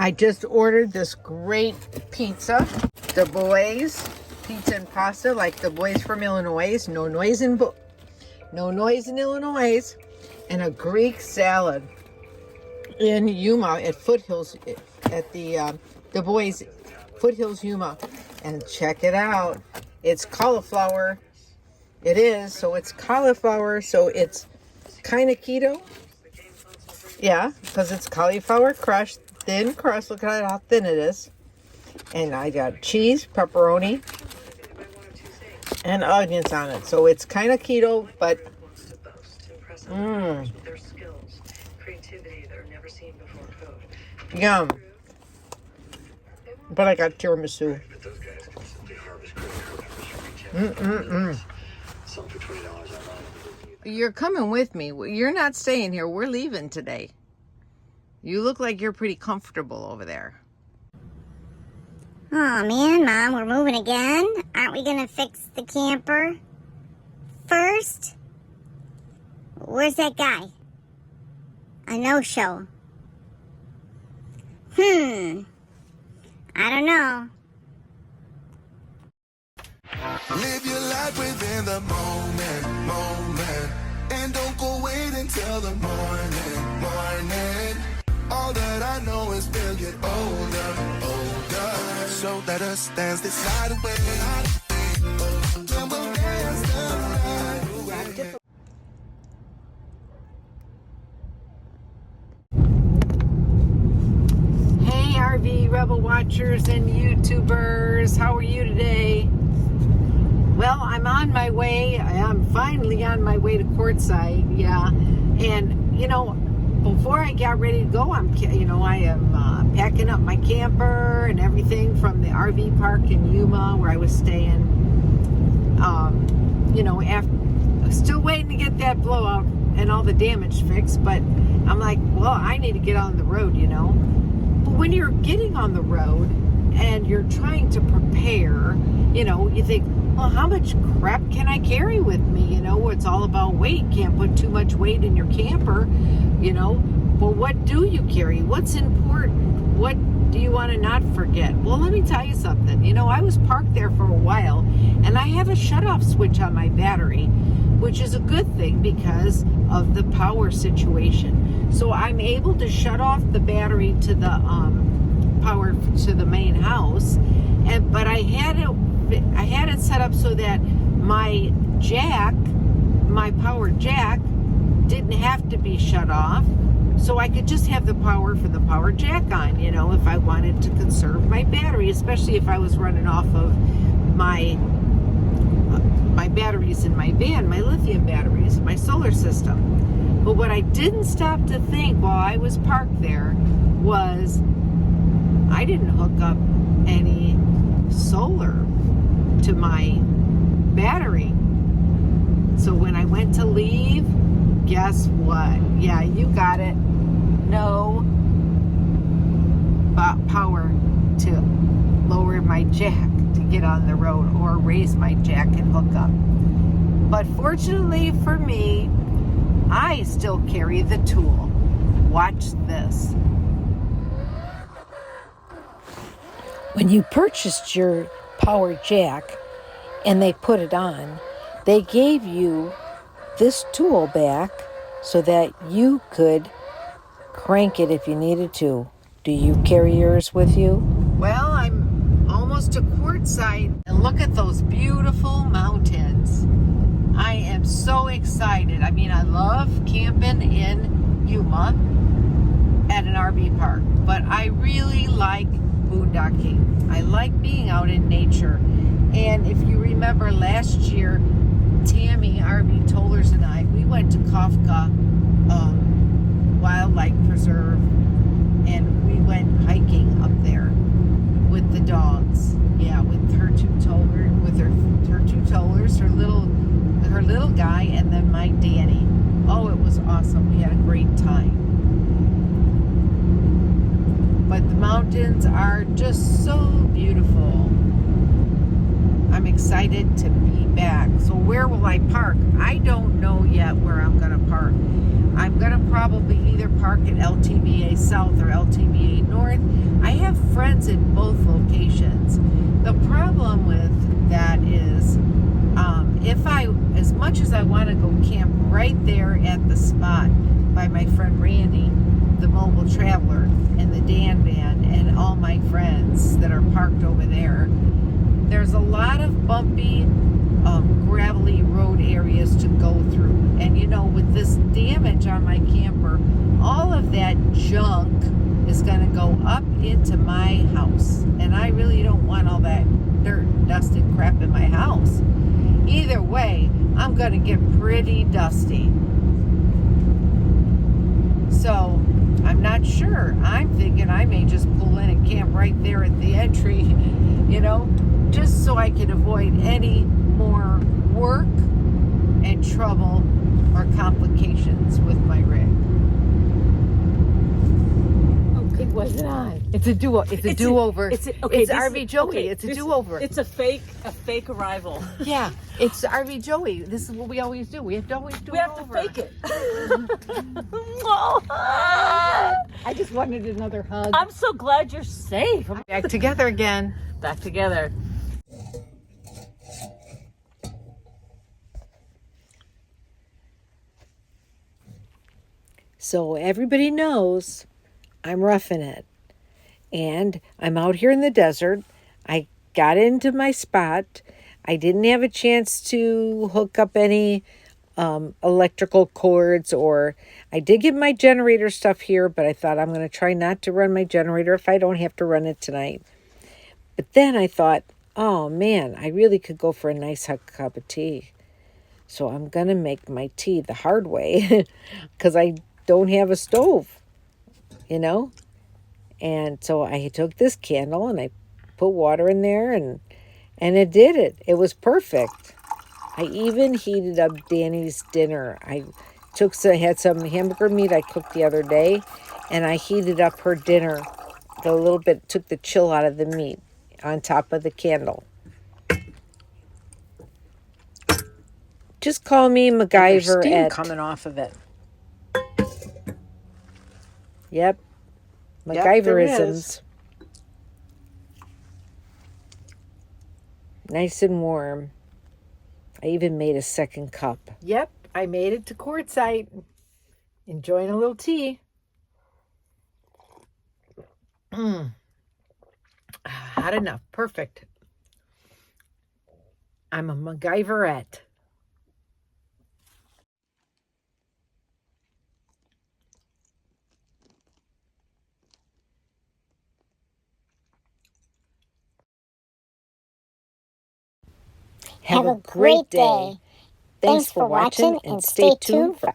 I just ordered this great pizza, the boys pizza and pasta, like the boys from Illinois. No noise in Illinois, and a Greek salad in Yuma at Foothills, at the boys Foothills Yuma. And check it out, it's cauliflower. It is, so it's cauliflower, so it's kind of keto. Yeah, because it's cauliflower crushed, thin crust. Look at how thin it is. And I got cheese, pepperoni, and onions on it. So it's kind of keto, but yum. But I got tiramisu. You're coming with me. You're not staying here. We're leaving today. You look like you're pretty comfortable over there. Oh man, Mom, we're moving again? Aren't we gonna fix the camper first? Where's that guy? A no-show. I don't know. Live your life within the moment, and don't go wait until the morning. All that I know is we'll get older. So let us dance this night away. And we'll dance the night away. Hey, RV Rebel watchers and YouTubers, how are you today? Well, I'm on my way. I'm finally on my way to Quartzsite, yeah. And, you know, before I got ready to go, I am packing up my camper and everything from the RV park in Yuma where I was staying. Still waiting to get that blowout and all the damage fixed, but I'm like, well, I need to get on the road, you know. But when you're getting on the road and you're trying to prepare, you know, you think, well, how much crap can I carry with me? You know, it's all about weight. Can't put too much weight in your camper, you know. Well, what do you carry? What's important? What do you want to not forget? Well, let me tell you something. You know, I was parked there for a while, and I have a shut-off switch on my battery, which is a good thing because of the power situation. So I'm able to shut off the battery to the power to the main house, but I had it set up so that my power jack didn't have to be shut off, so I could just have the power for the power jack on, you know, if I wanted to conserve my battery, especially if I was running off of my batteries in my van, my lithium batteries, my solar system. But what I didn't stop to think while I was parked there was I didn't hook up any solar to my battery. So when I went to leave, guess what? Yeah, you got it. No power to lower my jack to get on the road or raise my jack and hook up. But fortunately for me, I still carry the tool. Watch this. When you purchased your power jack and they put it on, they gave you this tool back so that you could crank it if you needed to. Do you carry yours with you? Well, I'm almost to Quartzsite, and look at those beautiful mountains. I am so excited. I mean, I love camping in Yuma at an RV park, but I really like boondocking. I like being out in nature. And if you remember last year, Tammy, RV Tollers, and I, we went to Kafka Wildlife Preserve, and we went hiking up there with the dogs. Yeah, with her two tollers, her little guy, and then my Danny. Oh, it was awesome. We had a great time. But the mountains are just so beautiful. I'm excited to be back. So where will I park? I don't know yet where I'm going to park. I'm going to probably either park at LTVA South or LTVA North. I have friends in both locations. The problem with that is, if I, as much as I want to go camp right there at the spot by my friend Randy, the mobile traveler, and the Dan van, and all my friends that are parked over there, there's a lot of bumpy, gravelly road areas to go through. And you know, with this damage on my camper, all of that junk is going to go up into my house. And I really don't want all that dirt and dust and crap in my house. Either way, I'm going to get pretty dusty. So, I'm not sure. I'm thinking I may just pull in and camp right there at the entry, you know, just so I can avoid any more work and trouble or complications with my rig. It wasn't on. It's a do-over. It's a do-over. It's RVJoey. It's a do-over. It's a fake arrival. Yeah, it's RVJoey. This is what we always do. We have to always do We have to fake it. I just wanted another hug. I'm so glad you're safe. Back together again. Back together. So everybody knows I'm roughing it. And I'm out here in the desert. I got into my spot. I didn't have a chance to hook up any electrical cords, or I did get my generator stuff here, but I thought I'm going to try not to run my generator if I don't have to run it tonight. But then I thought, oh man, I really could go for a nice hot cup of tea. So I'm going to make my tea the hard way because I don't have a stove, you know? And so I took this candle and I put water in there and it did it. It was perfect. I even heated up Danny's dinner. I had some hamburger meat I cooked the other day, and I heated up her dinner a little bit, took the chill out of the meat on top of the candle. Just call me MacGyver. There's steam at coming off of it. Yep. Yep, there MacGyverisms. is. Nice and warm. I even made a second cup. Yep, I made it to Quartzsite. Enjoying a little tea. Hot enough. Perfect. I'm a MacGyverette. Have a great day. Thanks for watching and stay tuned for